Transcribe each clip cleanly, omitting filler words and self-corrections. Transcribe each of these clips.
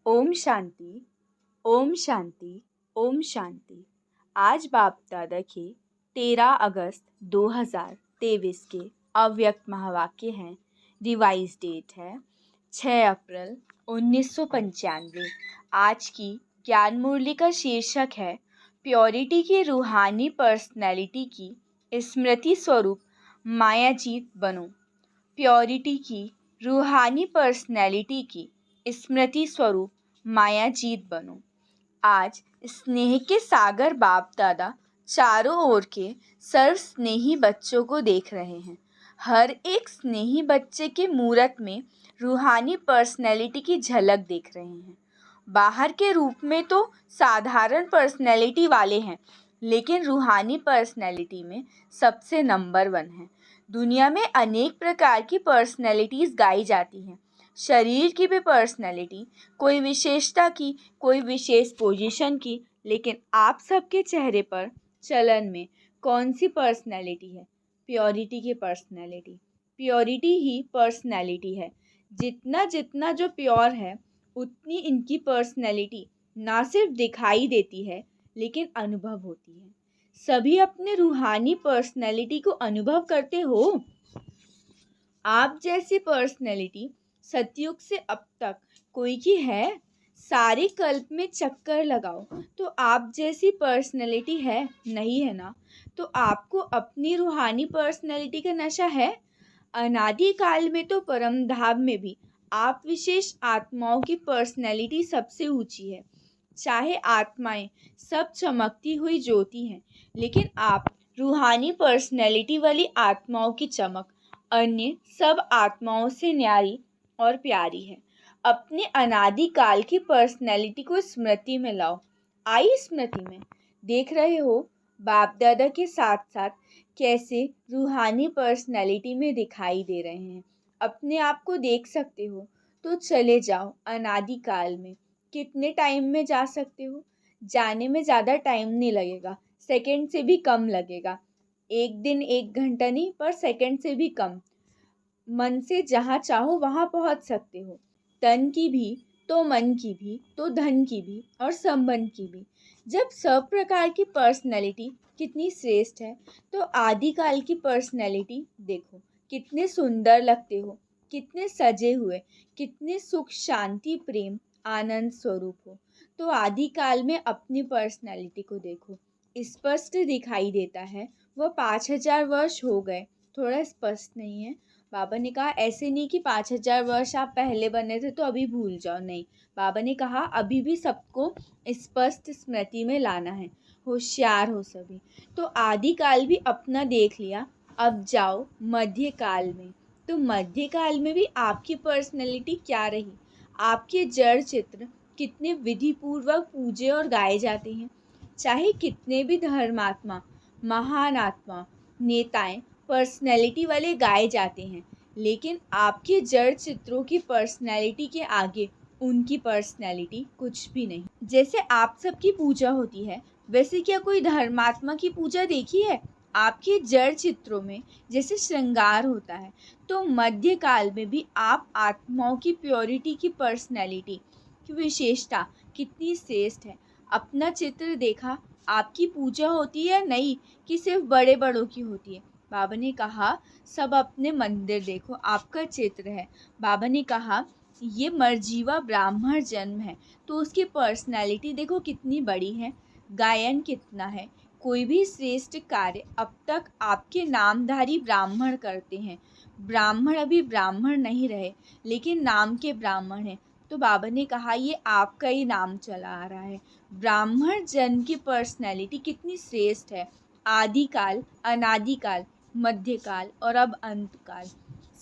ओम शांति, ओम शांति, ओम शांति। आज बाप दादा के 13 अगस्त 2023 के अव्यक्त महावाक्य हैं। रिवाइज डेट है 6 अप्रैल 1995। आज की ज्ञान मुरली का शीर्षक है प्योरिटी की रूहानी पर्सनैलिटी की स्मृति स्वरूप मायाजीत बनो। प्योरिटी की रूहानी पर्सनैलिटी की स्मृति स्वरूप मायाजीत बनो। आज स्नेह के सागर बाप दादा चारों ओर के सर्व स्नेही बच्चों को देख रहे हैं। हर एक स्नेही बच्चे के मूरत में रूहानी पर्सनैलिटी की झलक देख रहे हैं। बाहर के रूप में तो साधारण पर्सनैलिटी वाले हैं, लेकिन रूहानी पर्सनैलिटी में सबसे नंबर 1 है। दुनिया में अनेक प्रकार की पर्सनैलिटीज़ गाई जाती हैं। शरीर की भी पर्सनैलिटी, कोई विशेषता की, कोई विशेष पोजीशन की, लेकिन आप सबके चेहरे पर चलन में कौन सी पर्सनैलिटी है? प्योरिटी की पर्सनैलिटी। प्योरिटी ही पर्सनैलिटी है। जितना जितना जो प्योर है, उतनी इनकी पर्सनैलिटी ना सिर्फ दिखाई देती है, लेकिन अनुभव होती है। सभी अपने रूहानी पर्सनैलिटी को अनुभव करते हो। आप जैसी पर्सनैलिटी सतयुग से अब तक कोई की है? सारे कल्प में चक्कर लगाओ तो आप जैसी पर्सनैलिटी है नहीं, है ना? तो आपको अपनी रूहानी पर्सनैलिटी का नशा है। अनादि काल में तो परम धाम में भी आप विशेष आत्माओं की पर्सनैलिटी सबसे ऊंची है। चाहे आत्माएं सब चमकती हुई ज्योति हैं, लेकिन आप रूहानी पर्सनैलिटी वाली आत्माओं की चमक अन्य सब आत्माओं से न्यारी और प्यारी है। अपने अनादि काल की पर्सनैलिटी को स्मृति में लाओ। आई स्मृति में देख रहे हो बाप दादा के साथ साथ कैसे रूहानी पर्सनैलिटी में दिखाई दे रहे हैं। अपने आप को देख सकते हो तो चले जाओ अनादि काल में। कितने टाइम में जा सकते हो? जाने में ज़्यादा टाइम नहीं लगेगा, सेकंड से भी कम लगेगा। एक दिन 1 घंटा नहीं, पर सेकंड से भी कम। मन से जहाँ चाहो वहाँ पहुँच सकते हो। तन की भी तो मन की भी तो धन की भी और संबंध की भी। जब सब प्रकार की पर्सनैलिटी कितनी श्रेष्ठ है, तो आदिकाल की पर्सनैलिटी देखो कितने सुंदर लगते हो, कितने सजे हुए, कितने सुख शांति प्रेम आनंद स्वरूप हो। तो आदिकाल में अपनी पर्सनैलिटी को देखो, स्पष्ट दिखाई देता है। वह 5000 वर्ष हो गए, थोड़ा स्पष्ट नहीं है। बाबा ने कहा ऐसे नहीं कि 5000 वर्ष आप पहले बने थे तो अभी भूल जाओ, नहीं। बाबा ने कहा अभी भी सबको स्पष्ट स्मृति में लाना है, होशियार हो सभी। तो आदिकाल भी अपना देख लिया, अब जाओ मध्यकाल में। तो मध्यकाल में भी आपकी पर्सनैलिटी क्या रही? आपके जड़ चित्र कितने विधि पूर्वक पूजे और गाए जाते हैं। चाहे कितने भी धर्मात्मा, महान आत्मा, नेताएं पर्सनैलिटी वाले गाए जाते हैं, लेकिन आपके जड़ चित्रों की पर्सनैलिटी के आगे उनकी पर्सनैलिटी कुछ भी नहीं। जैसे आप सबकी पूजा होती है, वैसे क्या कोई धर्मात्मा की पूजा देखी है? आपके जड़ चित्रों में जैसे श्रृंगार होता है, तो मध्यकाल में भी आप आत्माओं की प्योरिटी की पर्सनैलिटी की विशेषता कितनी श्रेष्ठ है। अपना चित्र देखा, आपकी पूजा होती है नहीं कि सिर्फ बड़े बड़ों की होती है। बाबा ने कहा सब अपने मंदिर देखो, आपका चित्र है। बाबा ने कहा ये मरजीवा ब्राह्मण जन्म है, तो उसकी पर्सनैलिटी देखो कितनी बड़ी है। गायन कितना है। कोई भी श्रेष्ठ कार्य अब तक आपके नामधारी ब्राह्मण करते हैं। ब्राह्मण अभी ब्राह्मण नहीं रहे, लेकिन नाम के ब्राह्मण हैं। तो बाबा ने कहा ये आपका ही नाम चला आ रहा है। ब्राह्मण जन्म की पर्सनैलिटी कितनी श्रेष्ठ है। आदिकाल, अनादिकाल, मध्यकाल और अब अंतकाल,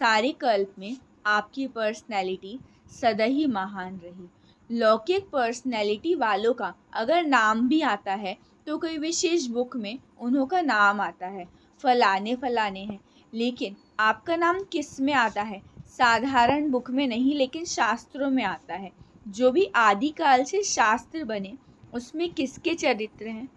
सारे कल्प में आपकी पर्सनैलिटी सदा ही महान रही। लौकिक पर्सनैलिटी वालों का अगर नाम भी आता है तो कोई विशेष बुक में उन्हों का नाम आता है, फलाने फलाने हैं, लेकिन आपका नाम किस में आता है? साधारण बुक में नहीं, लेकिन शास्त्रों में आता है। जो भी आदिकाल से शास्त्र बने, उसमें किसके चरित्र हैं,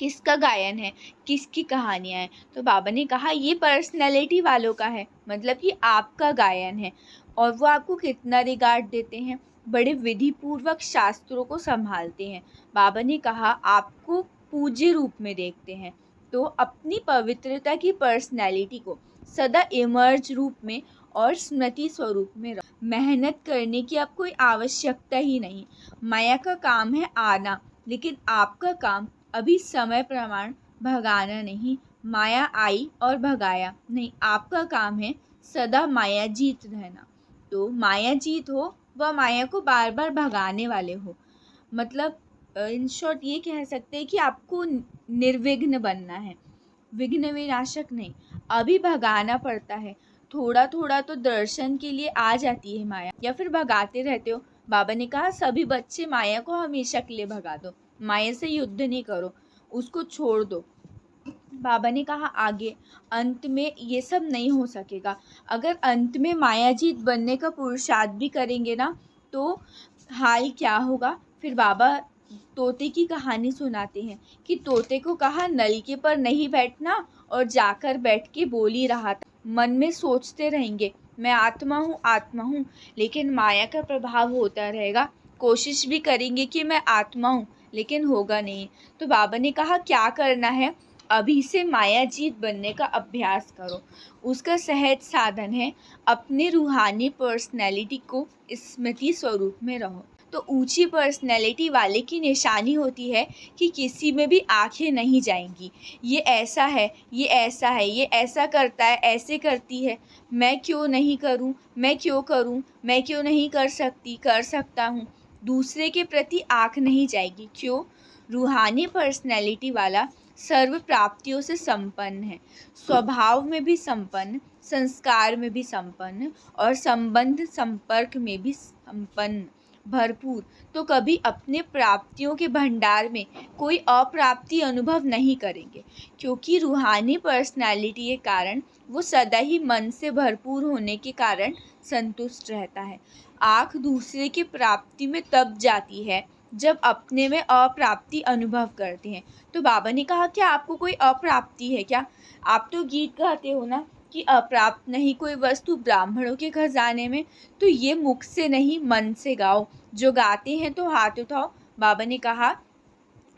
किसका गायन है, किसकी कहानियाँ हैं। तो बाबा ने कहा ये पर्सनैलिटी वालों का है, मतलब कि आपका गायन है। और वो आपको कितना रिगार्ड देते हैं? बड़े विधि पूर्वक शास्त्रों को संभालते हैं। बाबा ने कहा आपको पूज्य रूप में देखते हैं तो अपनी पवित्रता की पर्सनैलिटी को सदा इमर्ज रूप में और स्मृति स्वरूप में रखो। मेहनत करने की अब कोई आवश्यकता ही नहीं। माया का काम है आना, लेकिन आपका काम अभी समय प्रमाण भगाना नहीं। माया आई और भगाया नहीं, आपका काम है सदा माया जीत रहना। तो माया जीत हो व माया को बार बार भगाने वाले हो। मतलब इन शॉर्ट ये कह सकते हैं कि आपको निर्विघ्न बनना है, विघ्न विनाशक नहीं। अभी भगाना पड़ता है, थोड़ा थोड़ा तो दर्शन के लिए आ जाती है माया, या फिर भगाते रहते हो। बाबा ने कहा सभी बच्चे माया को हमेशा के लिए भगा दो, माया से युद्ध नहीं करो, उसको छोड़ दो। बाबा ने कहा आगे अंत में ये सब नहीं हो सकेगा। अगर अंत में मायाजीत बनने का पुरुषार्थ भी करेंगे ना तो हाल क्या होगा। फिर बाबा तोते की कहानी सुनाते हैं कि तोते को कहा नलके पर नहीं बैठना और जाकर बैठ के बोल ही रहा था। मन में सोचते रहेंगे मैं आत्मा हूँ, लेकिन माया का प्रभाव होता रहेगा। कोशिश भी करेंगे कि मैं आत्मा हूँ, लेकिन होगा नहीं। तो बाबा ने कहा क्या करना है, अभी से मायाजीत बनने का अभ्यास करो। उसका सहज साधन है अपने रूहानी पर्सनैलिटी को स्मृति स्वरूप में रहो। तो ऊंची पर्सनैलिटी वाले की निशानी होती है कि किसी में भी आंखें नहीं जाएंगी। ये ऐसा है, ये ऐसा है, ये ऐसा करता है, ऐसे करती है, मैं क्यों नहीं करूं, मैं क्यों करूं, मैं क्यों नहीं कर सकती, कर सकता हूं। दूसरे के प्रति आंख नहीं जाएगी। क्यों? रूहानी पर्सनैलिटी वाला सर्व प्राप्तियों से संपन्न है, स्वभाव में भी संपन्न, संस्कार में भी संपन्न और संबंध संपर्क में भी संपन्न, भरपूर। तो कभी अपने प्राप्तियों के भंडार में कोई अप्राप्ति अनुभव नहीं करेंगे, क्योंकि रूहानी पर्सनैलिटी के कारण वो सदा ही मन से भरपूर होने के कारण संतुष्ट रहता है। आँख दूसरे की प्राप्ति में तब जाती है जब अपने में अप्राप्ति अनुभव करते हैं। तो बाबा ने कहा क्या आपको कोई अप्राप्ति है क्या? आप तो गीत गाते हो ना कि अप्राप्त नहीं कोई वस्तु ब्राह्मणों के खजाने में। तो ये मुख से नहीं मन से गाओ। जो गाते हैं तो हाथ उठाओ। बाबा ने कहा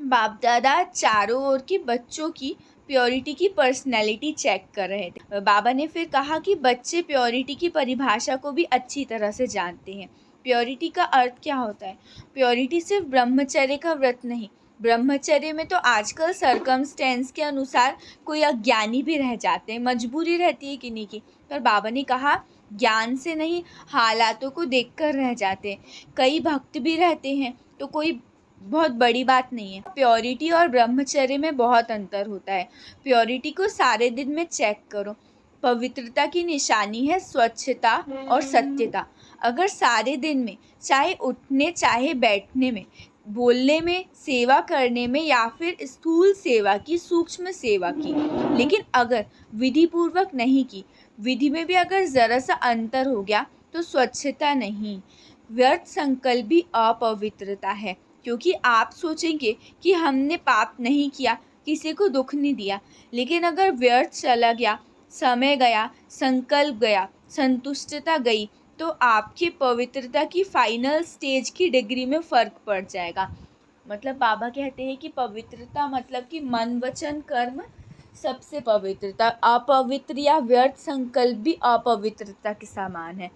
बाप दादा चारों ओर के बच्चों की प्योरिटी की पर्सनैलिटी चेक कर रहे थे। बाबा ने फिर कहा कि बच्चे प्योरिटी की परिभाषा को भी अच्छी तरह से जानते हैं। प्योरिटी का अर्थ क्या होता है? प्योरिटी सिर्फ ब्रह्मचर्य का व्रत नहीं। ब्रह्मचर्य में तो आजकल सर्कमस्टेंस के अनुसार कोई अज्ञानी भी रह जाते हैं, मजबूरी रहती है किन्हीं की। पर बाबा ने कहा ज्ञान से नहीं, हालातों को देखकर रह जाते हैं। कई भक्त भी रहते हैं तो कोई बहुत बड़ी बात नहीं है। प्योरिटी और ब्रह्मचर्य में बहुत अंतर होता है। प्योरिटी को सारे दिन में चेक करो। पवित्रता की निशानी है स्वच्छता और सत्यता। अगर सारे दिन में चाहे उठने चाहे बैठने में, बोलने में, सेवा करने में या फिर स्थूल सेवा की, सूक्ष्म सेवा की, लेकिन अगर विधि पूर्वक नहीं की, विधि में भी अगर ज़रा सा अंतर हो गया तो स्वच्छता नहीं, व्यर्थ संकल्प भी अपवित्रता है। क्योंकि आप सोचेंगे कि हमने पाप नहीं किया, किसी को दुख नहीं दिया, लेकिन अगर व्यर्थ चला गया, समय गया, संकल्प गया, संतुष्टता गई, तो आपकी पवित्रता की फाइनल स्टेज की डिग्री में फ़र्क पड़ जाएगा। मतलब बाबा कहते हैं कि पवित्रता मतलब कि मन वचन कर्म सबसे पवित्रता। अपवित्र या व्यर्थ संकल्प भी अपवित्रता के समान है।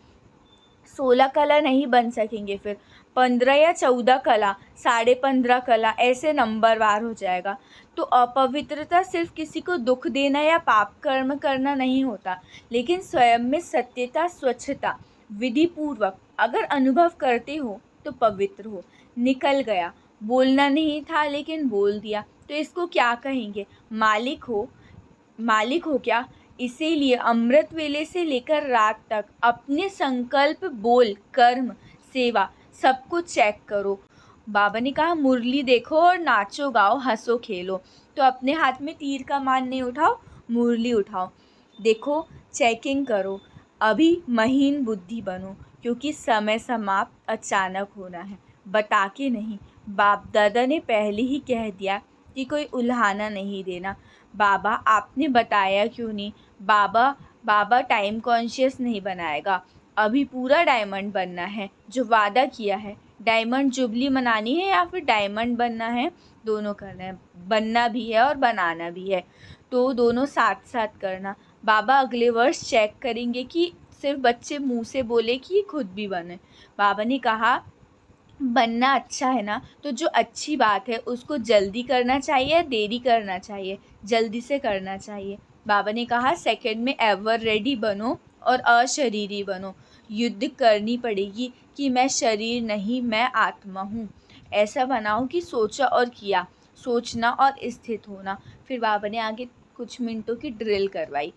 16 कला नहीं बन सकेंगे, फिर 15 या 14 कला, 15.5 कला, ऐसे नंबरवार हो जाएगा। तो अपवित्रता सिर्फ किसी को दुख देना या पाप कर्म करना नहीं होता, लेकिन स्वयं में सत्यता, स्वच्छता विधि पूर्वक अगर अनुभव करते हो तो पवित्र हो। निकल गया, बोलना नहीं था लेकिन बोल दिया, तो इसको क्या कहेंगे? मालिक हो क्या? इसीलिए अमृत वेले से लेकर रात तक अपने संकल्प, बोल, कर्म, सेवा सबको चेक करो। बाबा ने कहा मुरली देखो और नाचो गाओ, हंसो खेलो। तो अपने हाथ में तीर का मान नहीं उठाओ, मुरली उठाओ, देखो, चेकिंग करो। अभी महीन बुद्धि बनो, क्योंकि समय समाप्त अचानक होना है, बता के नहीं। बाप दादा ने पहले ही कह दिया कि कोई उल्हाना नहीं देना। बाबा आपने बताया क्यों नहीं? बाबा टाइम कॉन्शियस नहीं बनाएगा। अभी पूरा डायमंड बनना है, जो वादा किया है। डायमंड जुबली मनानी है या फिर डायमंड बनना है, दोनों करना है। बनना भी है और बनाना भी है, तो दोनों साथ साथ करना। बाबा अगले वर्ष चेक करेंगे कि सिर्फ बच्चे मुंह से बोले कि खुद भी बने। बाबा ने कहा बनना अच्छा है ना, तो जो अच्छी बात है उसको जल्दी करना चाहिए या देरी करना चाहिए? जल्दी से करना चाहिए। बाबा ने कहा सेकंड में एवर रेडी बनो और अशरीरी बनो। युद्ध करनी पड़ेगी कि मैं शरीर नहीं, मैं आत्मा हूँ। ऐसा बनाओ कि सोचा और किया, सोचना और स्थित होना। फिर बाबा ने आगे कुछ मिनटों की ड्रिल करवाई।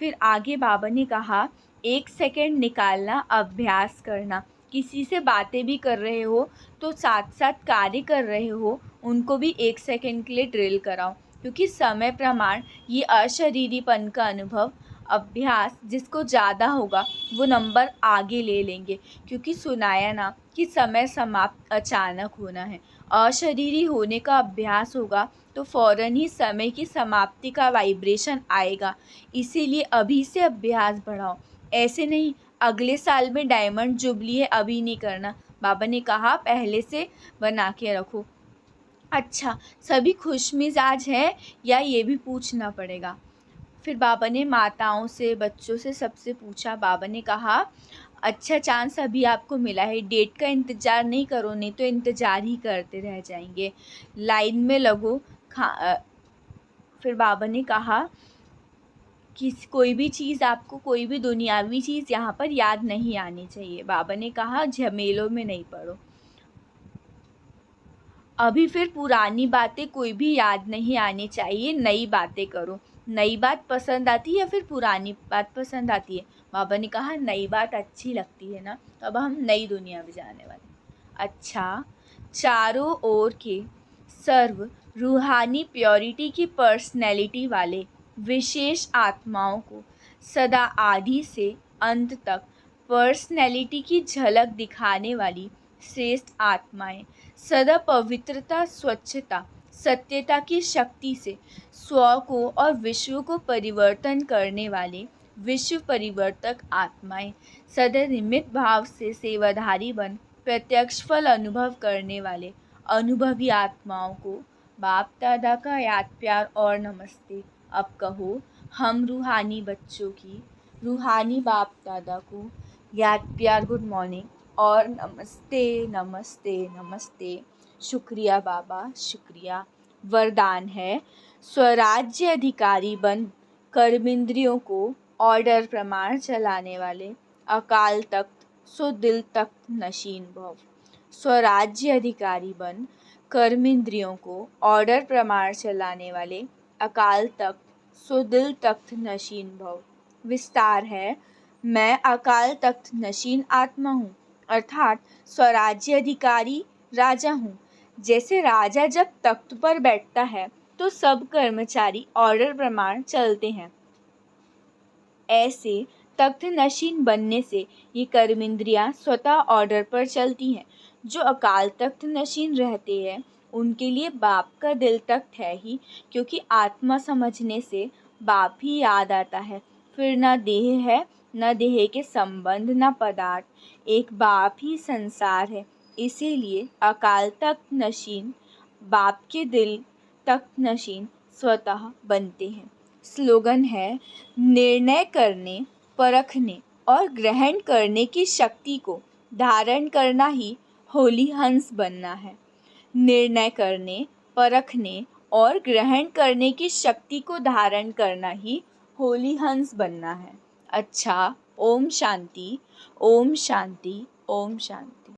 फिर आगे बाबा ने कहा 1 सेकंड निकालना, अभ्यास करना। किसी से बातें भी कर रहे हो तो साथ साथ कार्य कर रहे हो, उनको भी 1 सेकंड के लिए ड्रिल कराओ, क्योंकि समय प्रमाण ये अशरीरीपन का अनुभव अभ्यास जिसको ज़्यादा होगा वो नंबर आगे ले लेंगे, क्योंकि सुनाया ना कि समय समाप्त अचानक होना है। अशरीरी होने का अभ्यास होगा तो फ़ौरन ही समय की समाप्ति का वाइब्रेशन आएगा। इसीलिए अभी से अभ्यास बढ़ाओ। ऐसे नहीं अगले साल में डायमंड जुबली है अभी नहीं करना। बाबा ने कहा पहले से बना के रखो। अच्छा, सभी खुश मिजाज हैं या ये भी पूछना पड़ेगा? फिर बाबा ने माताओं से, बच्चों से, सबसे पूछा। बाबा ने कहा अच्छा चांस अभी आपको मिला है, डेट का इंतज़ार नहीं करो, नहीं तो इंतज़ार ही करते रह जाएंगे। लाइन में लगो। फिर बाबा ने कहा कि कोई भी चीज़ आपको, कोई भी दुनियावी चीज़ यहाँ पर याद नहीं आनी चाहिए। बाबा ने कहा झमेलों में नहीं पड़ो। अभी फिर पुरानी बातें कोई भी याद नहीं आनी चाहिए, नई बातें करो। नई बात पसंद आती है या फिर पुरानी बात पसंद आती है? बाबा ने कहा नई बात अच्छी लगती है ना, तो अब हम नई दुनिया में जाने वाले। अच्छा, चारों ओर के सर्व रूहानी प्योरिटी की पर्सनैलिटी वाले विशेष आत्माओं को सदा आदि से अंत तक पर्सनैलिटी की झलक दिखाने वाली श्रेष्ठ आत्माएं सदा पवित्रता, स्वच्छता, सत्यता की शक्ति से स्व को और विश्व को परिवर्तन करने वाले विश्व परिवर्तक आत्माएं सदा निमित्त भाव से सेवाधारी बन प्रत्यक्ष फल अनुभव करने वाले अनुभवी आत्माओं को बाप दादा का याद, प्यार और नमस्ते। अब कहो हम रूहानी बच्चों की रूहानी बाप दादा को याद, प्यार, गुड मॉर्निंग और नमस्ते नमस्ते नमस्ते। शुक्रिया बाबा, शुक्रिया। वरदान है स्वराज्य अधिकारी बन कर्मेंद्रियों को ऑर्डर प्रमाण चलाने वाले अकाल तख्त सो दिल तख्त नशीन भव। स्वराज्य अधिकारी बन कर्मेंद्रियों को ऑर्डर प्रमाण चलाने वाले अकाल तख्त सो दिल तख्त नशीन भव। विस्तार है मैं अकाल तख्त नशीन आत्मा हूँ, अर्थात स्वराज्य अधिकारी राजा हूँ। जैसे राजा जब तख्त पर बैठता है तो सब कर्मचारी ऑर्डर प्रमाण चलते हैं, ऐसे तख्त नशीन बनने से ये कर्मेंद्रियां स्वतः ऑर्डर पर चलती हैं। जो अकाल तख्त नशीन रहते हैं उनके लिए बाप का दिल तख्त है ही, क्योंकि आत्मा समझने से बाप ही याद आता है। फिर न देह है, न देह के संबंध, न पदार्थ, एक बाप ही संसार है। इसीलिए अकाल तख्त नशीन बाप के दिल तख्त नशीन स्वतः बनते हैं। स्लोगन है निर्णय करने, परखने और ग्रहण करने की शक्ति को धारण करना ही होली हंस बनना है। निर्णय करने, परखने और ग्रहण करने की शक्ति को धारण करना ही होली हंस बनना है। अच्छा, ओम शांति, ओम शांति, ओम शांति।